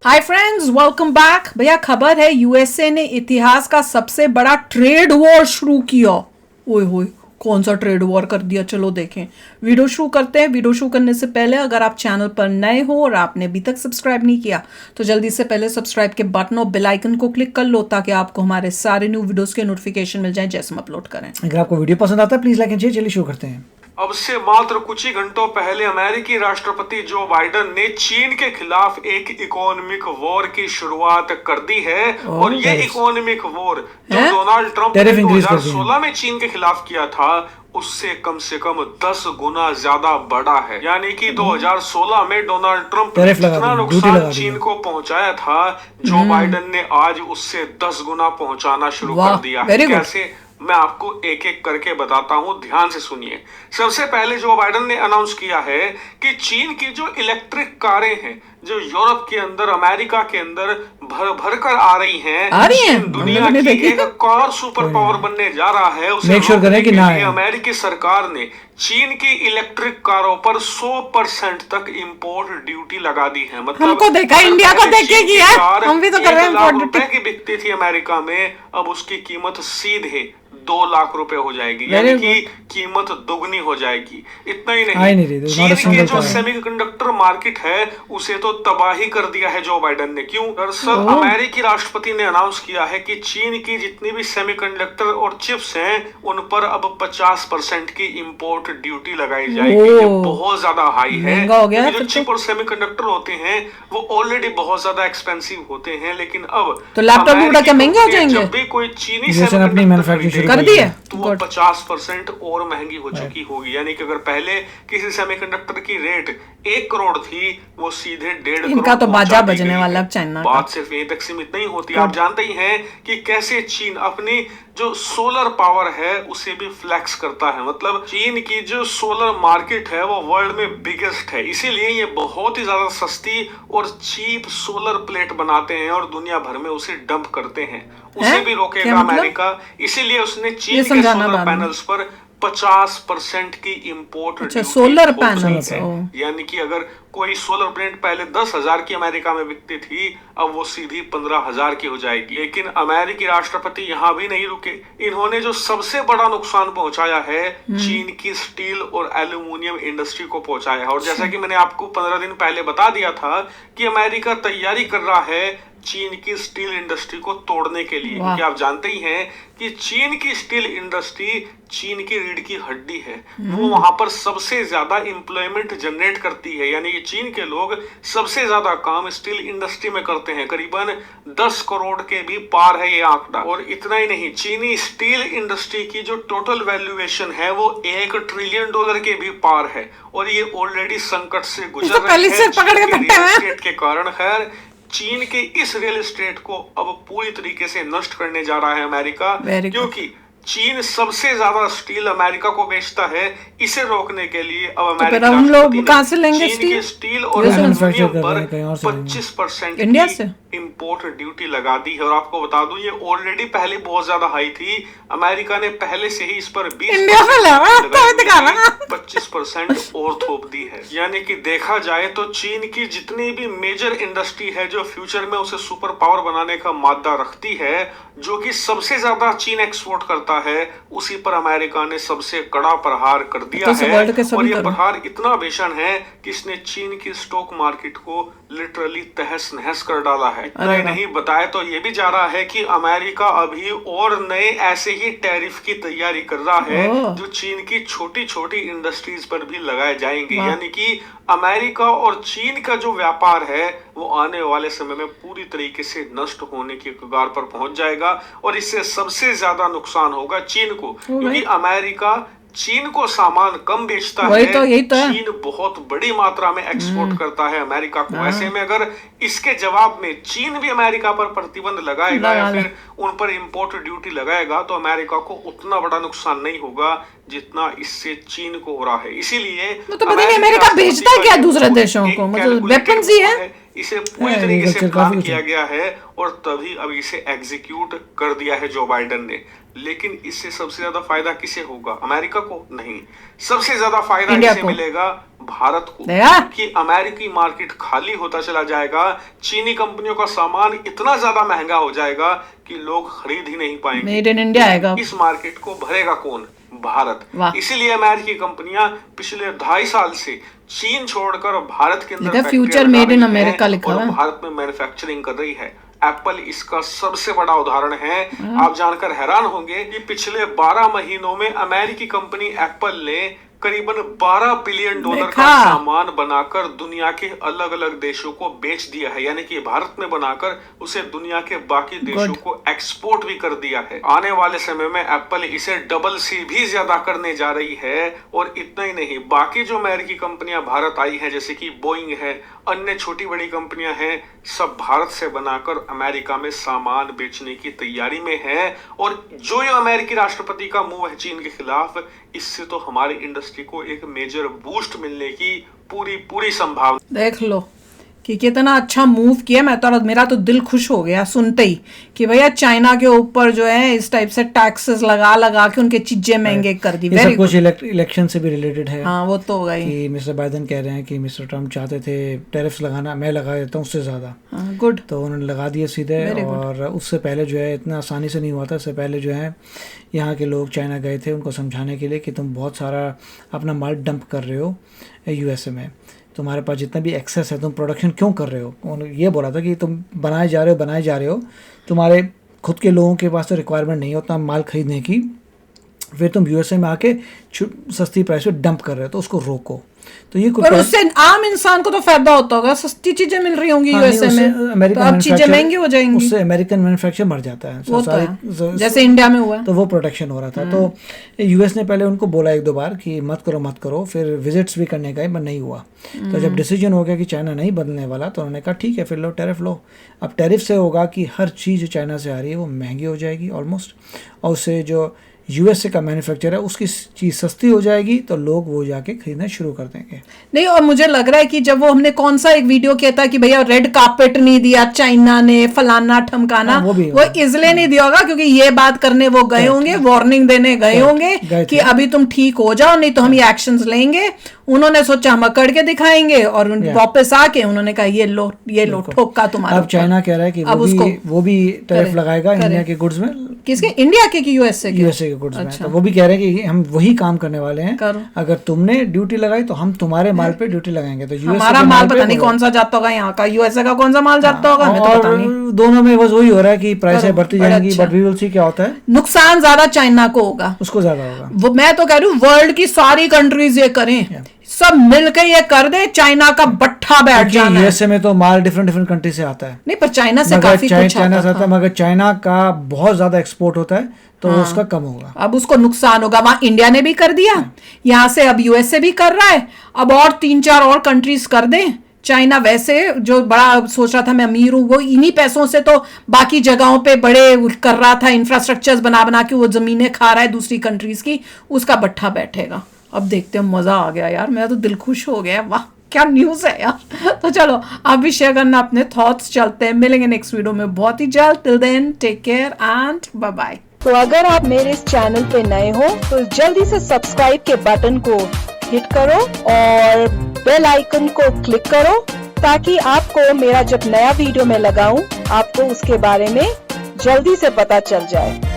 Hi friends, welcome back. भैया खबर है, यूएसए ने इतिहास का सबसे बड़ा ट्रेड वॉर शुरू किया। ओए होए, कौन सा ट्रेड वॉर कर दिया, चलो देखें। वीडियो शुरू करते हैं। वीडियो शुरू करने से पहले अगर आप चैनल पर नए हो और आपने अभी तक सब्सक्राइब नहीं किया तो जल्दी से पहले सब्सक्राइब के बटन और बेल आइकन को क्लिक कर लो ताकि आपको हमारे सारे न्यू वीडियोस के नोटिफिकेशन मिल जाए जैसे हम अपलोड करें। अगर आपको वीडियो पसंद आता है प्लीज लाइक एंड शेयर। चलिए शुरू करते हैं। अब से मात्र कुछ ही घंटों पहले अमेरिकी राष्ट्रपति जो बाइडेन ने चीन के खिलाफ एक इकोनॉमिक वॉर की शुरुआत कर दी है। और ये इकोनॉमिक वॉर जो डोनाल्ड ट्रंप ने 2016 में चीन के खिलाफ किया था उससे कम से कम 10 गुना ज्यादा बड़ा है। यानी कि 2016 में डोनाल्ड ट्रंप ने जितना नुकसान चीन को पहुंचाया था, जो बाइडेन ने आज उससे 10 गुना पहुंचाना शुरू कर दिया है। कैसे, मैं आपको एक एक करके बताता हूं, ध्यान से सुनिए। सबसे पहले जो बाइडेन ने अनाउंस किया है कि चीन की जो इलेक्ट्रिक कारें हैं जो यूरोप के अंदर, अमेरिका के अंदर भर कर आ रही हैं, दुनिया की एक कार सुपर पावर बनने जा रहा है। उसे रोकने के लिए अमेरिकी सरकार ने चीन की इलेक्ट्रिक कारों पर 100% तक इंपोर्ट ड्यूटी लगा दी है। मतलब हमको देखा, इंडिया को देखेगी यार, हम भी तो कर रहे हैं। ₹1 लाख की बिकती थी अमेरिका में, अब उसकी कीमत सीधे 2 लाख रुपए हो जाएगी, यानी कि कीमत दोगुनी हो जाएगी। इतना ही नहीं, चीन के जो सेमीकंडक्टर मार्केट है उसे तो तबाही कर दिया है जो बाइडेन ने। क्यों? दरअसल अमेरिकी राष्ट्रपति ने अनाउंस किया है कि चीन की जितनी भी सेमीकंडक्टर और चिप्स हैं उन पर अब 50% की इंपोर्ट ड्यूटी लगाई जाएगी। ये बहुत ज्यादा हाई है। जो चिप और सेमीकंडक्टर होते हैं वो ऑलरेडी बहुत ज्यादा एक्सपेंसिव होते हैं, लेकिन अब तो लैपटॉप क्या महंगे हो जाएंगे? जब भी कोई चीनी सेमीकंडक्टर कर दिए तो वो 50% और महंगी हो चुकी होगी। यानी कि अगर पहले किसी सेमीकंडक्टर की रेट 1 करोड़ थी, वो सीधे 1.5 करोड़। इनका तो बाजा बजने वाला चाइना का। बात सिर्फ यहीं तक सीमित नहीं होती। आप जानते ही हैं कि कैसे चीन अपनी जो सोलर पावर है उसे भी फ्लेक्स करता है। मतलब चीन की जो सोलर मार्केट है वो वर्ल्ड में बिगेस्ट है, इसीलिए ये बहुत ही ज्यादा सस्ती और चीप सोलर प्लेट बनाते हैं और दुनिया भर में उसे डंप करते हैं। उसे भी रोकेगा अमेरिका, इसीलिए उसने चीन के सोलर पैनल्स पर 50% की इंपोर्ट सोलर पैनल्स है। यानी कि अगर कोई सोलर प्लेट पहले 10,000 की अमेरिका में बिकती थी, अब वो सीधी 15,000 की हो जाएगी। लेकिन अमेरिकी राष्ट्रपति यहाँ भी नहीं रुके। इन्होंने जो सबसे बड़ा नुकसान पहुंचाया है चीन की स्टील और एल्यूमिनियम इंडस्ट्री को पहुंचाया है। और जैसा कि मैंने आपको 15 दिन पहले बता दिया था कि अमेरिका तैयारी कर रहा है चीन की स्टील इंडस्ट्री को तोड़ने के लिए, क्योंकि आप जानते ही हैं कि चीन की स्टील इंडस्ट्री चीन की रीढ़ की हड्डी है। वो वहां पर सबसे ज्यादा एम्प्लॉयमेंट जनरेट करती है। यानी कि चीन के लोग सबसे ज्यादा काम स्टील इंडस्ट्री में करते हैं, करीबन 10 करोड़ के भी पार है ये आंकड़ा। और इतना ही नहीं, चीनी स्टील इंडस्ट्री की जो टोटल वैल्यूएशन है वो $1 ट्रिलियन के भी पार है। और ये ऑलरेडी संकट से गुजर रही है रियल एस्टेट के कारण। खैर, चीन के इस रियल एस्टेट को अब पूरी तरीके से नष्ट करने जा रहा है अमेरिका, क्योंकि चीन सबसे ज्यादा स्टील अमेरिका को बेचता है। इसे रोकने के लिए अब अमेरिका हम लोग कहां से लेंगे स्टील और एल्यूमिनियम पर 25% इंडिया से इंपोर्ट ड्यूटी लगा दी है। और आपको बता दूं ये ऑलरेडी पहले बहुत ज्यादा हाई थी। अमेरिका ने पहले से ही इस पर 25% और थोप दी है। यानी कि देखा जाए तो चीन की जितनी भी मेजर इंडस्ट्री है जो फ्यूचर में उसे सुपर पावर बनाने का मादा रखती है, जो कि सबसे ज्यादा चीन एक्सपोर्ट करता है, उसी पर अमेरिका ने सबसे कड़ा प्रहार कर दिया है। और ये प्रहार इतना भीषण है कि इसने चीन की स्टॉक मार्केट को लिटरली तहस नहस कर डाला है। नहीं बताया तो ये भी जा रहा है कि अमेरिका अभी और नए ऐसे ही टैरिफ की तैयारी कर रहा है जो चीन की छोटी छोटी इंडस्ट्रीज पर भी लगाए जाएंगे। यानी कि अमेरिका और चीन का जो व्यापार है वो आने वाले समय में पूरी तरीके से नष्ट होने की कगार पर पहुंच जाएगा। और इससे सबसे ज्यादा नुकसान होगा चीन को, क्योंकि अमेरिका चीन को सामान कम बेचता है, चीन बहुत बड़ी मात्रा में एक्सपोर्ट करता है अमेरिका को। ऐसे में अगर इसके जवाब में चीन भी अमेरिका पर प्रतिबंध लगाएगा या फिर उन पर इंपोर्ट ड्यूटी लगाएगा तो अमेरिका को उतना बड़ा नुकसान नहीं होगा जितना इससे चीन को हो रहा है। इसीलिए तो अमेरिका बेचता क्या दूसरे देशों को? मतलब वेपन्स ही है। इसे पूरी हाँ, तरीके से agriculture प्लान काफी किया गया है और तभी अब इसे एग्जीक्यूट कर दिया है जो बाइडेन ने। लेकिन इससे सबसे ज्यादा फायदा किसे होगा? अमेरिका को? नहीं, सबसे ज्यादा फायदा इंडिया किसे को। मिलेगा? भारत को। दया। क्योंकि अमेरिकी मार्केट खाली होता चला जाएगा, चीनी कंपनियों का सामान इतना ज्यादा महंगा हो जाएगा कि लोग खरीद ही नहीं पाएंगे। मेड इन इंडिया आएगा। इस मार्केट को भरेगा कौन? भारत। वाह। इसीलिए अमेरिकी कंपनियां पिछले 2.5 साल से चीन छोड़कर भारत के अंदर देखा, फैक्ट्रियां फ्यूचर लगा मेड इन रही हैं अमेरिका लिखा और हुआ है। भारत में मैन्युफैक्चरिंग कर रही है। एप्पल इसका सबसे बड़ा उदाहरण है। आप जानकर हैरान होंगे कि पिछले 12 महीनों में अमेरिकी कंपनी एप्पल ने करीबन $12 बिलियन का देखा। सामान बनाकर दुनिया के अलग अलग देशों को बेच दिया है। यानी कि भारत में बनाकर उसे दुनिया के बाकी देशों को एक्सपोर्ट भी कर दिया है। आने वाले समय में एप्पल इसे डबल से भी ज्यादा करने जा रही है। और इतना ही नहीं, बाकी जो अमेरिकी कंपनियां भारत आई हैं, जैसे कि बोइंग है, अन्य छोटी बड़ी कंपनियां हैं, सब भारत से बनाकर अमेरिका में सामान बेचने की तैयारी में है। और जो ये अमेरिकी राष्ट्रपति का मूव है चीन के खिलाफ, इससे तो हमारी इंडस्ट्री को एक मेजर बूस्ट मिलने की पूरी संभावना। देख लो कि कितना अच्छा मूव किया। मेरा तो दिल खुश हो गया सुनते ही कि भैया चाइना के ऊपर जो है इस टाइप से टैक्सेस लगा के उनके चीजें महंगे कर दी। ये वेरी सब कुछ इलेक्शन से भी रिलेटेड है। हाँ, वो तो होगा ही। कि मिस्टर बाइडेन कह रहे हैं कि मिस्टर ट्रम्प चाहते थे टैरिफ्स लगाना, मैं लगा देता हूँ उससे ज़्यादा, गुड। तो उन्होंने लगा दिए सीधे। और उससे पहले जो है इतना आसानी से नहीं हुआ था। इससे पहले जो है यहाँ के लोग चाइना गए थे उनको समझाने के लिए कि तुम बहुत सारा अपना माल डंप कर रहे हो यूएसए में, तुम्हारे पास जितना भी एक्सेस है तुम प्रोडक्शन क्यों कर रहे हो। उन्होंने ये बोला था कि तुम बनाए जा रहे हो, तुम्हारे खुद के लोगों के पास तो रिक्वायरमेंट नहीं है उतना माल खरीदने की, फिर तुम यूएसए में आके सस्ती प्राइस पे डंप कर रहे हो, तो उसको रोको। तो ये पर उससे आम इंसान को तो फायदा होता होगा, सस्ती चीजें मिल रही होंगी यूएसए में, तो अब चीजें महंगी हो जाएंगी, उससे अमेरिकन मैन्युफैक्चर मर जाता है। वो तो है, जैसे इंडिया में हुआ, तो वो प्रोटेक्शन हो रहा था। तो यूएस ने पहले उनको बोला 1-2 बार कि मत करो, फिर विजिट्स भी करने का पर नहीं हुआ। तो जब डिसीजन हो गया कि चाइना नहीं बदलने वाला, तो उन्होंने कहा ठीक है फिर लो टैरिफ लो। अब टैरिफ से होगा कि हर चीज़ जो चाइना से आ रही है वो महंगी हो जाएगी ऑलमोस्ट, और उससे जो यूएसए का मैन्युफैक्चर है उसकी चीज़ सस्ती हो जाएगी, तो लोग वो जाके खरीदना शुरू कर देंगे। नहीं, और मुझे लग रहा है कि जब वो हमने कौन सा एक वीडियो किया था कि भैया रेड कार्पेट नहीं दिया चाइना ने, फलाना ठमकाना, वो इसलिए नहीं दिया होगा क्योंकि ये बात करने वो गए होंगे, वार्निंग देने गए होंगे कि अभी तुम ठीक हो जाओ नहीं तो हम ये एक्शंस लेंगे। उन्होंने सोचा हम अकड़ के दिखाएंगे और वापस आके उन्होंने कहा ये लो ठोका तुम्हारा। अब चाइना कह रहा है कि वो भी टैरिफ लगाएगा इंडिया के गुड्स में। किसके? इंडिया के कि यूएसए के गुड्स में। तो वो भी कह रहे हैं कि हम वही काम करने वाले हैं, अगर तुमने ड्यूटी लगाई तो हम तुम्हारे माल पे ड्यूटी लगाएंगे। तो हमारा माल पता नहीं कौन सा जाता होगा यहाँ का, यूएसए का कौन सा माल जाता होगा, हमें तो पता नहीं। दोनों में बस वही हो रहा है कि प्राइसें बढ़ती जाएंगी, बट वी विल सी क्या होता है। नुकसान ज्यादा चाइना को होगा, उसको ज्यादा होगा। वो मैं तो कह रही हूँ वर्ल्ड की सारी कंट्रीज ये करें, सब मिलकर ये कर दे, चाइना का बट्ठा बैठ जाना है। यूएसए में तो माल डिफरेंट कंट्री से आता है। नहीं, पर चाइना से काफी कुछ चाइना से आता है, मगर चाइना का बहुत ज्यादा एक्सपोर्ट होता है, तो उसका कम होगा। अब उसको नुकसान होगा। वहां इंडिया ने भी कर दिया, यहाँ से अब यूएसए भी कर रहा है, अब और 3-4 और कंट्रीज कर दें। चाइना वैसे जो बड़ा सोच रहा था मैं अमीर हूं, वो इन्हीं पैसों से तो बाकी जगहों पे बड़े कर रहा था, इंफ्रास्ट्रक्चर्स बना के वो जमीनें खा रहा है दूसरी कंट्रीज की, उसका बट्ठा बैठेगा। अब देखते हैं, मजा आ गया यार, मेरा तो दिल खुश हो गया। वाह क्या न्यूज़ है यार। तो चलो आप भी शेयर करना अपने थॉट्स। चलते हैं, मिलेंगे नेक्स्ट वीडियो में बहुत ही जल्द। Till then take care and bye bye. तो अगर आप मेरे इस चैनल पे नए हो तो जल्दी से सब्सक्राइब के बटन को हिट करो और बेल आइकन को क्लिक करो, ताकि आपको मेरा जब नया वीडियो मैं लगाऊं आपको उसके बारे में जल्दी से पता चल जाए।